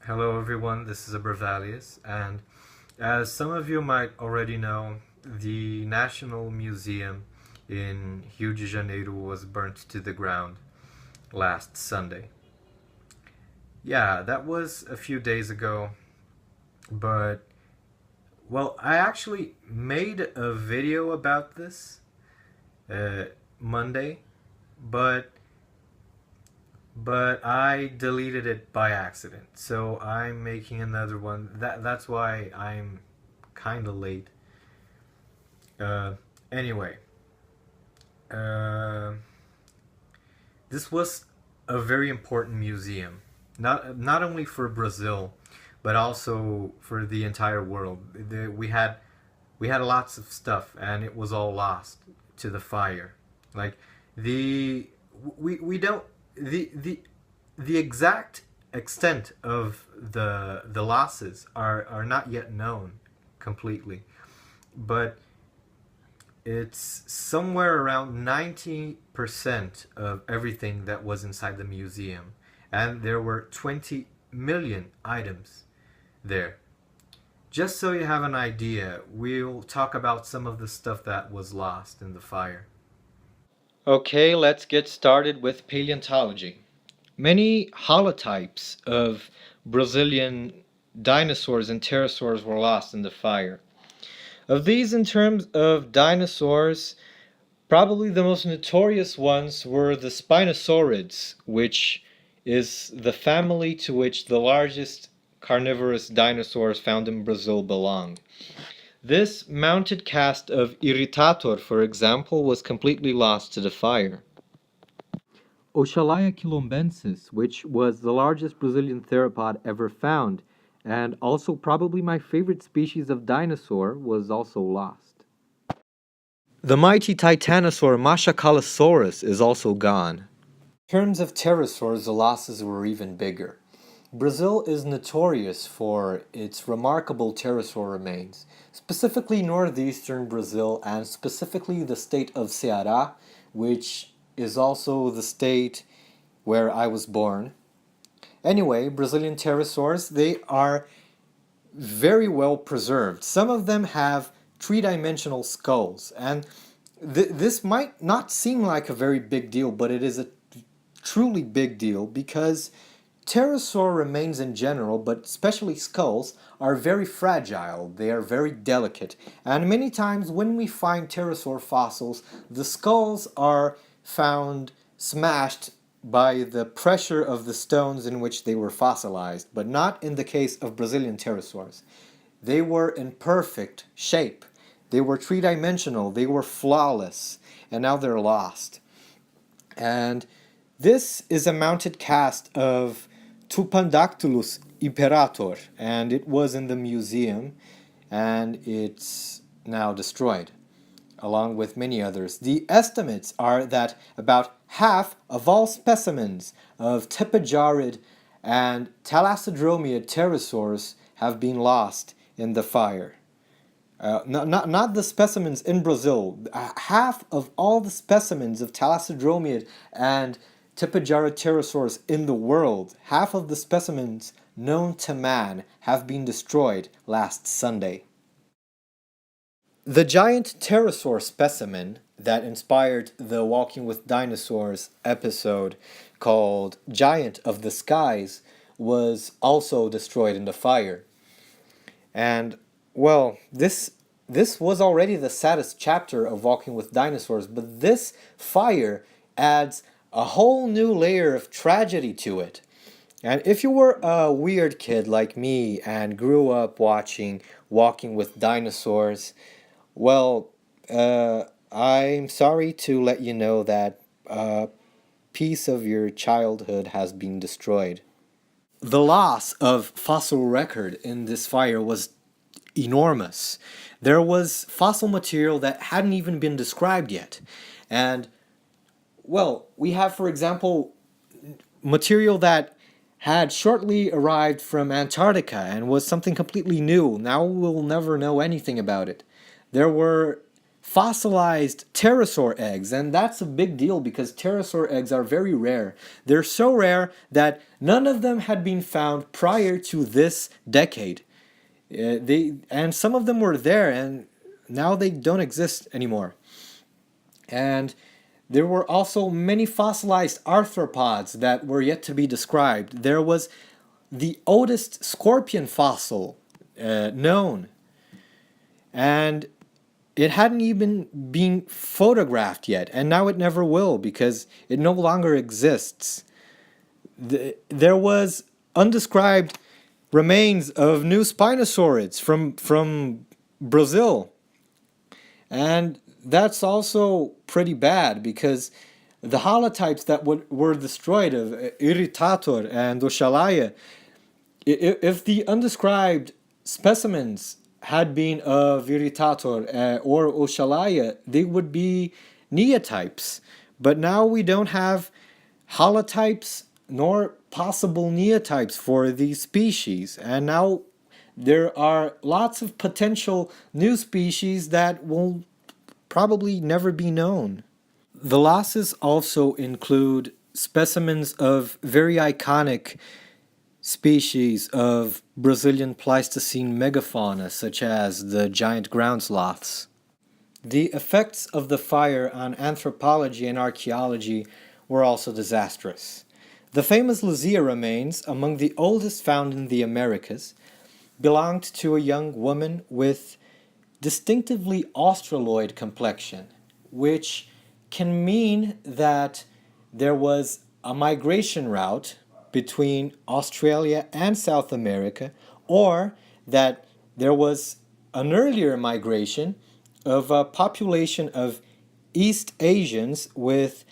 Hello everyone, this is Abrevalius, and as some of you might already know, the National Museum in Rio de Janeiro was burnt to the ground last Sunday. Yeah, that was a few days ago, but I actually made a video about this uh, Monday, but I deleted it by accident. So I'm making another one. That's why I'm kind of late. Uh, anyway, uh, this was a very important museum, not only for Brazil, but also for the entire world. We had lots of stuff, and it was all lost to the fire. Like the we don't the exact extent of the losses are not yet known completely, but it's somewhere around 90% of everything that was inside the museum, and there were 20 million items there. Just so you have an idea, we'll talk about some of the stuff that was lost in the fire. Okay, let's get started with paleontology. Many holotypes of Brazilian dinosaurs and pterosaurs were lost in the fire. Of these, in terms of dinosaurs, probably the most notorious ones were the Spinosaurids, which is the family to which the largest carnivorous dinosaurs found in Brazil belong. This mounted cast of Irritator, for example, was completely lost to the fire. Oxalaia quilombensis, which was the largest Brazilian theropod ever found, and also probably my favorite species of dinosaur, was also lost. The mighty titanosaur Machacalosaurus is also gone. In terms of pterosaurs, the losses were even bigger. Brazil is notorious for its remarkable pterosaur remains, specifically northeastern Brazil and specifically the state of Ceará, which is also the state where I was born. Anyway, Brazilian pterosaurs, they are very well preserved. Some of them have three-dimensional skulls, and this might not seem like a very big deal, but it is a truly big deal because pterosaur remains in general, but especially skulls, are very fragile. They are very delicate. And many times when we find pterosaur fossils, the skulls are found smashed by the pressure of the stones in which they were fossilized, but not in the case of Brazilian pterosaurs. They were in perfect shape. They were three-dimensional. They were flawless. And now they're lost. And this is a mounted cast of Tupandactylus imperator, and it was in the museum, and it's now destroyed, along with many others. The estimates are that about half of all specimens of Tepijarid and Thalassodromiid pterosaurs have been lost in the fire. Not the specimens in Brazil. Half of all the specimens of Thalassodromiid and Tepijarid pterosaurs in the world, half of the specimens known to man, have been destroyed last Sunday. The giant pterosaur specimen that inspired the Walking with Dinosaurs episode called Giant of the Skies was also destroyed in the fire. And this was already the saddest chapter of Walking with Dinosaurs, but this fire adds a whole new layer of tragedy to it. And if you were a weird kid like me and grew up watching Walking with Dinosaurs, well, I'm sorry to let you know that a piece of your childhood has been destroyed. The loss of fossil record in this fire was enormous. There was fossil material that hadn't even been described yet. And, we have, for example, material that had shortly arrived from Antarctica and was something completely new. Now we'll never know anything about it. There were fossilized pterosaur eggs, and that's a big deal because pterosaur eggs are very rare. They're so rare that none of them had been found prior to this decade. And some of them were there, and now they don't exist anymore. And there were also many fossilized arthropods that were yet to be described. There was the oldest scorpion fossil known, and it hadn't even been photographed yet, and now it never will because it no longer exists. There was undescribed remains of new spinosaurids from Brazil, and that's also pretty bad because the holotypes that were destroyed of Irritator and Oxalaia, if the undescribed specimens had been of Irritator or Oxalaia, they would be neotypes. But now we don't have holotypes nor possible neotypes for these species. And now there are lots of potential new species that will probably never be known. The losses also include specimens of very iconic species of Brazilian Pleistocene megafauna, such as the giant ground sloths. The effects of the fire on anthropology and archaeology were also disastrous. The famous Luzia remains, among the oldest found in the Americas, belonged to a young woman with distinctively Australoid complexion, which can mean that there was a migration route between Australia and South America, or that there was an earlier migration of a population of East Asians with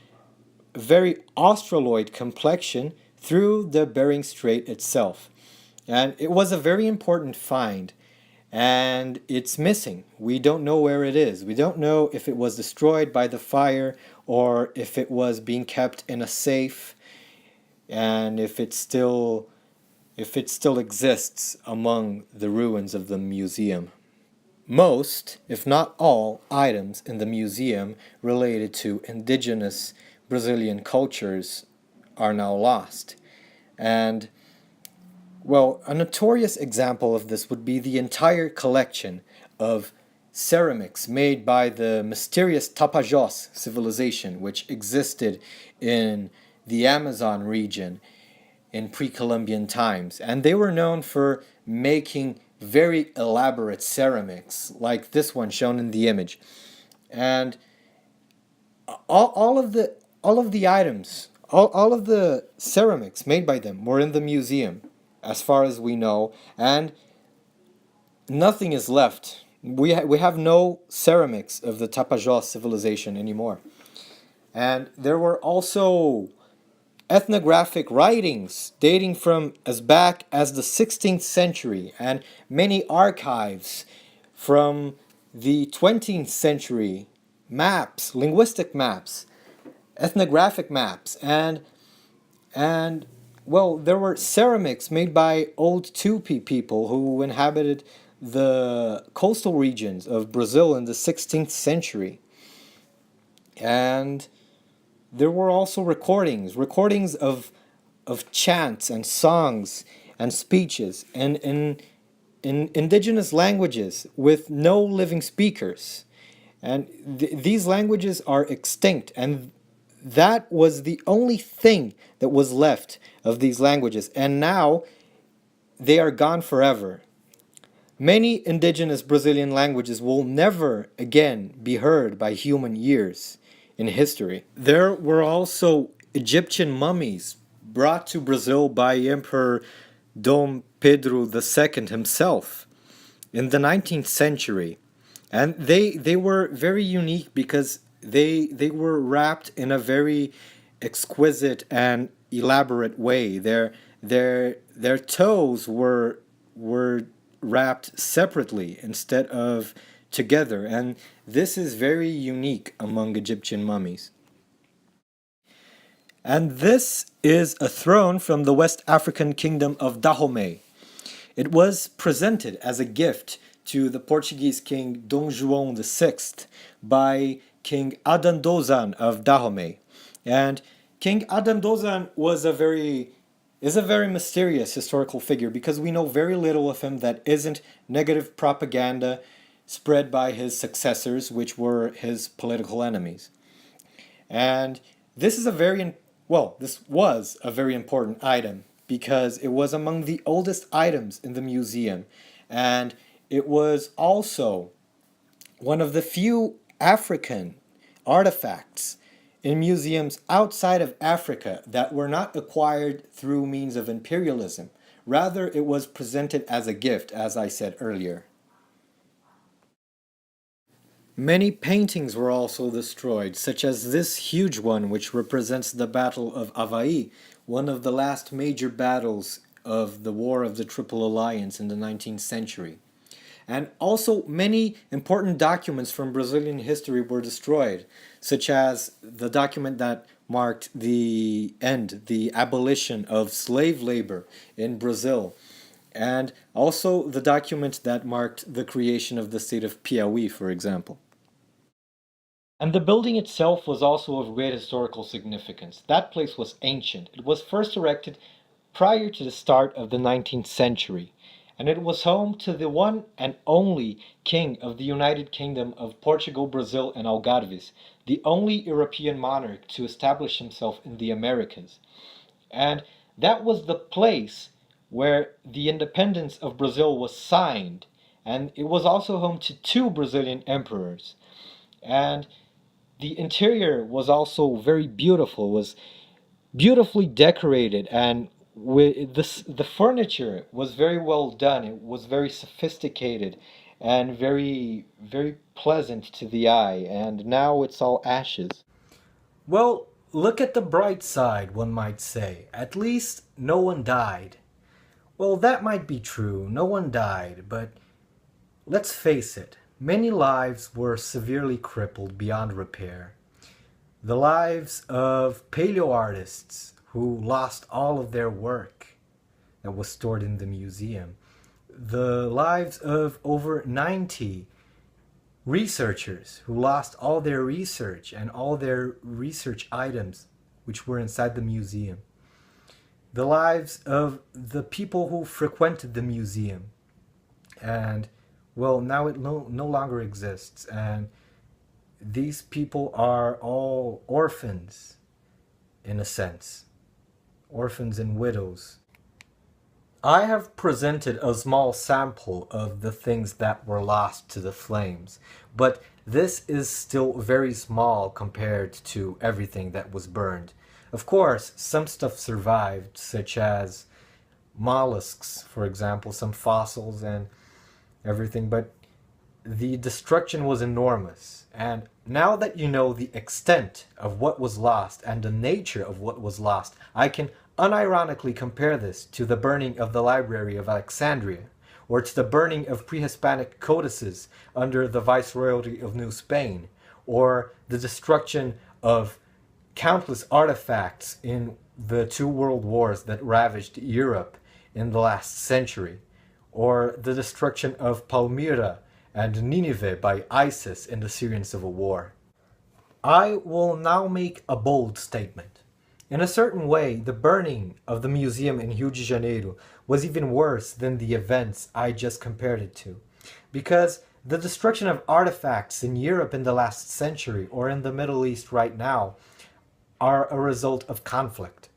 very Australoid complexion through the Bering Strait itself. And it was a very important find, and it's missing. We don't know where it is. We don't know if it was destroyed by the fire or if it was being kept in a safe, and if it still exists among the ruins of the museum. Most, if not all, items in the museum related to indigenous Brazilian cultures are now lost. And, well, a notorious example of this would be the entire collection of ceramics made by the mysterious Tapajós civilization, which existed in the Amazon region in pre-Columbian times. And they were known for making very elaborate ceramics, like this one shown in the image. And all of the items, all of the ceramics made by them were in the museum, as far as we know, and nothing is left. We have no ceramics of the Tapajós civilization anymore. And there were also ethnographic writings dating from as back as the 16th century, and many archives from the 20th century, maps, linguistic maps, ethnographic maps, and well, there were ceramics made by old Tupi people who inhabited the coastal regions of Brazil in the 16th century. And there were also recordings of chants and songs and speeches and in indigenous languages with no living speakers. And these languages are extinct, and that was the only thing that was left of these languages, and now they are gone forever. Many indigenous Brazilian languages will never again be heard by human ears in history. There were also Egyptian mummies brought to Brazil by Emperor Dom Pedro II himself in the 19th century. And they were very unique because they were wrapped in a very exquisite and elaborate way. Their toes were wrapped separately instead of together, and this is very unique among Egyptian mummies. And this is a throne from the West African kingdom of Dahomey. It was presented as a gift to the Portuguese king Dom João VI by King Adandozan of Dahomey. And King Adandozan is a very mysterious historical figure because we know very little of him that isn't negative propaganda spread by his successors, which were his political enemies. And this is a very, this was a very important item because it was among the oldest items in the museum. And it was also one of the few African artifacts in museums outside of Africa that were not acquired through means of imperialism. Rather, it was presented as a gift, as I said earlier. Many paintings were also destroyed, such as this huge one which represents the Battle of Avaí, one of the last major battles of the War of the Triple Alliance in the 19th century. And also many important documents from Brazilian history were destroyed, such as the document that marked the abolition of slave labor in Brazil, and also the document that marked the creation of the state of Piauí, for example. And the building itself was also of great historical significance. That place was ancient. It was first erected prior to the start of the 19th century, and it was home to the one and only king of the United Kingdom of Portugal, Brazil, and Algarves, the only European monarch to establish himself in the Americas. And that was the place where the independence of Brazil was signed, and it was also home to two Brazilian emperors. And the interior was also very beautiful, was beautifully decorated, and with this, the furniture was very well done. It was very sophisticated and very pleasant to the eye, and now it's all ashes. Well, look at the bright side, one might say. At least no one died. Well, that might be true, no one died, but let's face it, many lives were severely crippled beyond repair. The lives of paleo artists who lost all of their work that was stored in the museum. The lives of over 90 researchers who lost all their research and all their research items which were inside the museum. The lives of the people who frequented the museum. And, well, now it no longer exists. And these people are all orphans, in a sense. Orphans and widows. I have presented a small sample of the things that were lost to the flames, but this is still very small compared to everything that was burned. Of course, some stuff survived, such as mollusks, for example, some fossils and everything, but the destruction was enormous. And now that you know the extent of what was lost and the nature of what was lost, I can unironically compare this to the burning of the Library of Alexandria, or to the burning of pre-Hispanic codices under the Viceroyalty of New Spain, or the destruction of countless artifacts in the two world wars that ravaged Europe in the last century, or the destruction of Palmyra and Nineveh by ISIS in the Syrian civil war. I will now make a bold statement. In a certain way, the burning of the museum in Rio de Janeiro was even worse than the events I just compared it to, because the destruction of artifacts in Europe in the last century or in the Middle East right now are a result of conflict.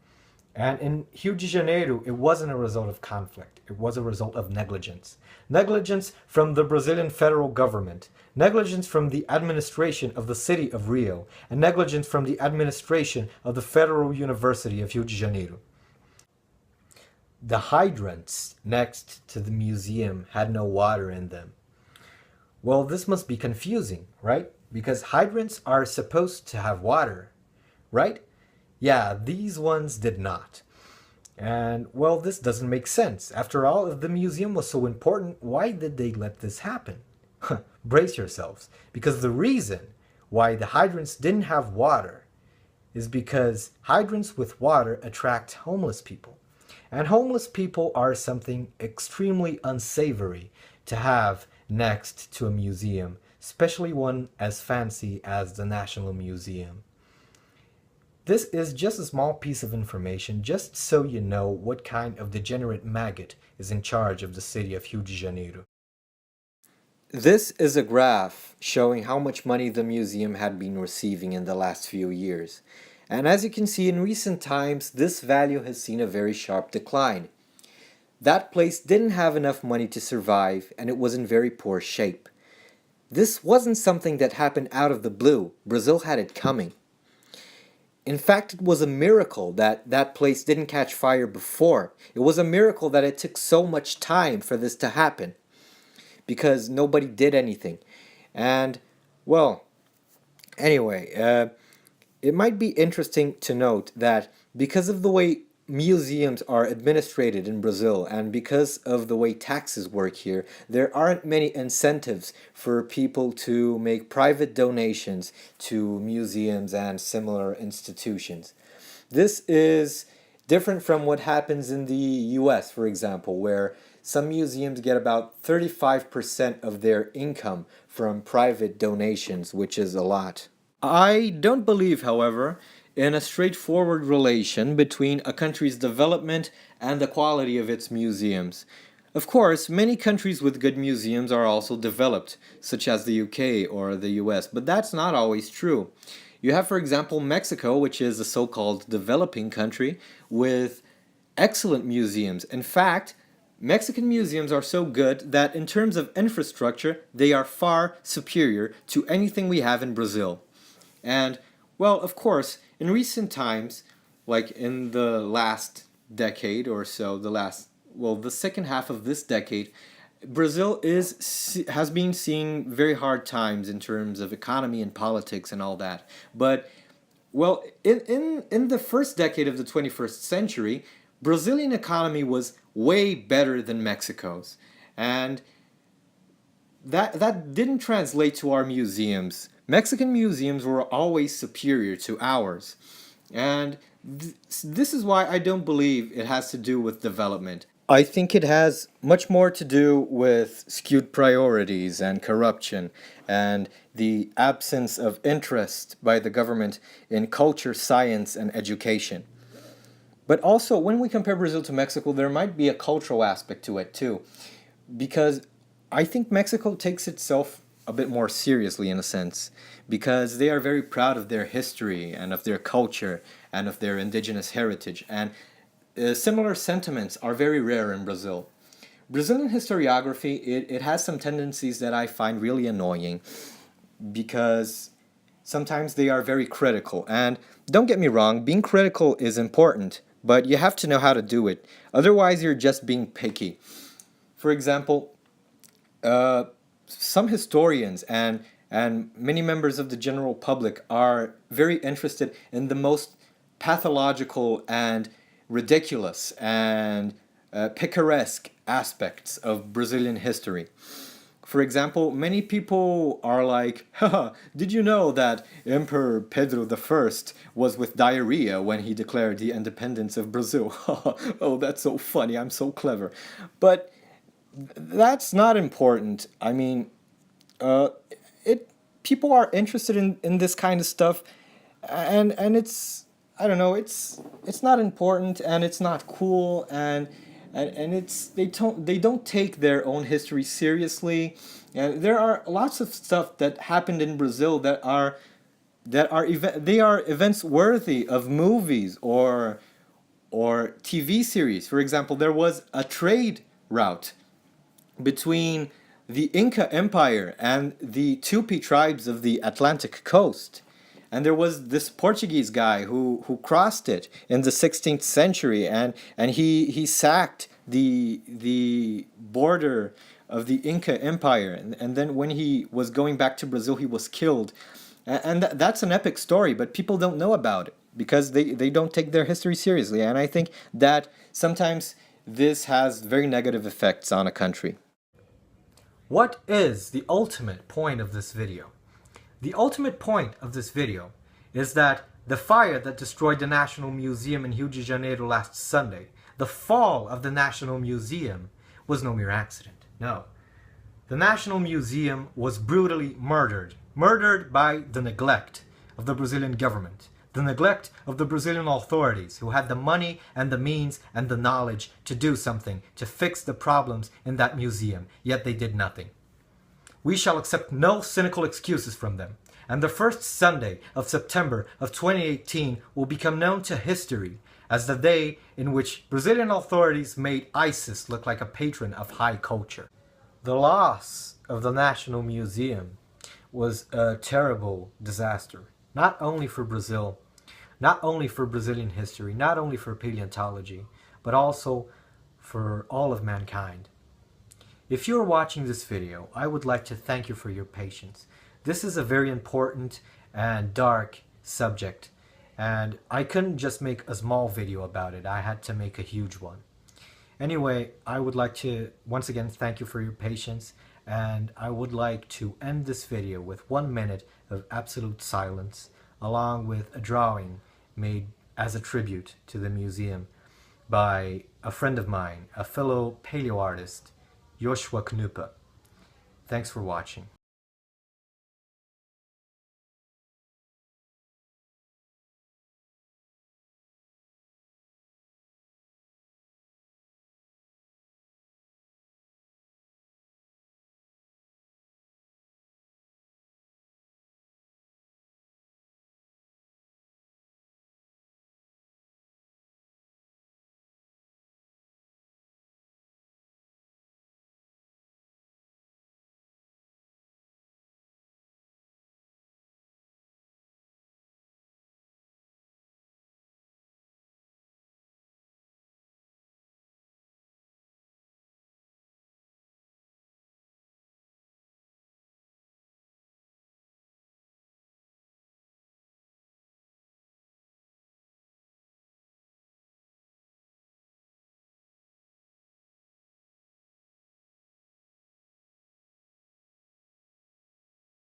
And in Rio de Janeiro, it wasn't a result of conflict. It was a result of negligence. Negligence from the Brazilian federal government, negligence from the administration of the city of Rio, and negligence from the administration of the Federal University of Rio de Janeiro. The hydrants next to the museum had no water in them. Well, this must be confusing, right? Because hydrants are supposed to have water, right? Yeah, these ones did not. And, well, this doesn't make sense. After all, if the museum was so important, why did they let this happen? Brace yourselves, because the reason why the hydrants didn't have water is because hydrants with water attract homeless people. And homeless people are something extremely unsavory to have next to a museum, especially one as fancy as the National Museum. This is just a small piece of information, just so you know what kind of degenerate maggot is in charge of the city of Rio de Janeiro. This is a graph showing how much money the museum had been receiving in the last few years. And as you can see, in recent times, this value has seen a very sharp decline. That place didn't have enough money to survive, and it was in very poor shape. This wasn't something that happened out of the blue. Brazil had it coming. In fact, it was a miracle that that place didn't catch fire before. It was a miracle that it took so much time for this to happen, because nobody did anything. And, well, anyway, it might be interesting to note that because of the way museums are administrated in Brazil and because of the way taxes work here, there aren't many incentives for people to make private donations to museums and similar institutions. This is different from what happens in the US, for example, where some museums get about 35% of their income from private donations, which is a lot. I don't believe, however, in a straightforward relation between a country's development and the quality of its museums. Of course, many countries with good museums are also developed, such as the UK or the US, but that's not always true. You have, for example, Mexico, which is a so-called developing country with excellent museums. In fact, Mexican museums are so good that in terms of infrastructure, they are far superior to anything we have in Brazil. And, well, of course, in recent times, like in the last decade or so, the second half of this decade, Brazil has been seeing very hard times in terms of economy and politics and all that. But, well, in the first decade of the 21st century, Brazilian economy was way better than Mexico's. And that didn't translate to our museums. Mexican museums were always superior to ours. And this is why I don't believe it has to do with development. I think it has much more to do with skewed priorities and corruption and the absence of interest by the government in culture, science, and education. But also, when we compare Brazil to Mexico, there might be a cultural aspect to it too. Because I think Mexico takes itself a bit more seriously in a sense, because they are very proud of their history and of their culture and of their indigenous heritage. And similar sentiments are very rare in Brazil. Brazilian historiography, it has some tendencies that I find really annoying because sometimes they are very critical. And don't get me wrong, being critical is important, but you have to know how to do it. Otherwise, you're just being picky. For example, some historians and many members of the general public are very interested in the most pathological and ridiculous and picaresque aspects of Brazilian history. For example, many people are like, haha, did you know that Emperor Pedro I was with diarrhea when he declared the independence of Brazil? Oh, that's so funny, I'm so clever. But that's not important. I mean, people are interested in this kind of stuff, and it's, I don't know, it's not important and it's not cool, and it's they don't take their own history seriously. And there are lots of stuff that happened in Brazil that are events worthy of movies or TV series. For example, there was a trade route between the Inca Empire and the Tupi tribes of the Atlantic coast. And there was this Portuguese guy who crossed it in the 16th century, and he sacked the border of the Inca Empire. And then when he was going back to Brazil, he was killed. And that's an epic story, but people don't know about it because they don't take their history seriously. And I think that sometimes this has very negative effects on a country. What is the ultimate point of this video? The ultimate point of this video is that the fire that destroyed the National Museum in Rio de Janeiro last Sunday, the fall of the National Museum, was no mere accident. No. The National Museum was brutally murdered by the neglect of the Brazilian government, the neglect of the Brazilian authorities who had the money and the means and the knowledge to do something, to fix the problems in that museum, yet they did nothing. We shall accept no cynical excuses from them, and the first Sunday of September of 2018 will become known to history as the day in which Brazilian authorities made ISIS look like a patron of high culture. The loss of the National Museum was a terrible disaster, not only for Brazil, not only for Brazilian history, not only for paleontology, but also for all of mankind. If you're watching this video, I would like to thank you for your patience. This is a very important and dark subject, and I couldn't just make a small video about it. I had to make a huge one. Anyway, I would like to once again thank you for your patience, and I would like to end this video with 1 minute of absolute silence, along with a drawing made as a tribute to the museum by a friend of mine, a fellow paleo artist, Joshua Knupa. Thanks for watching.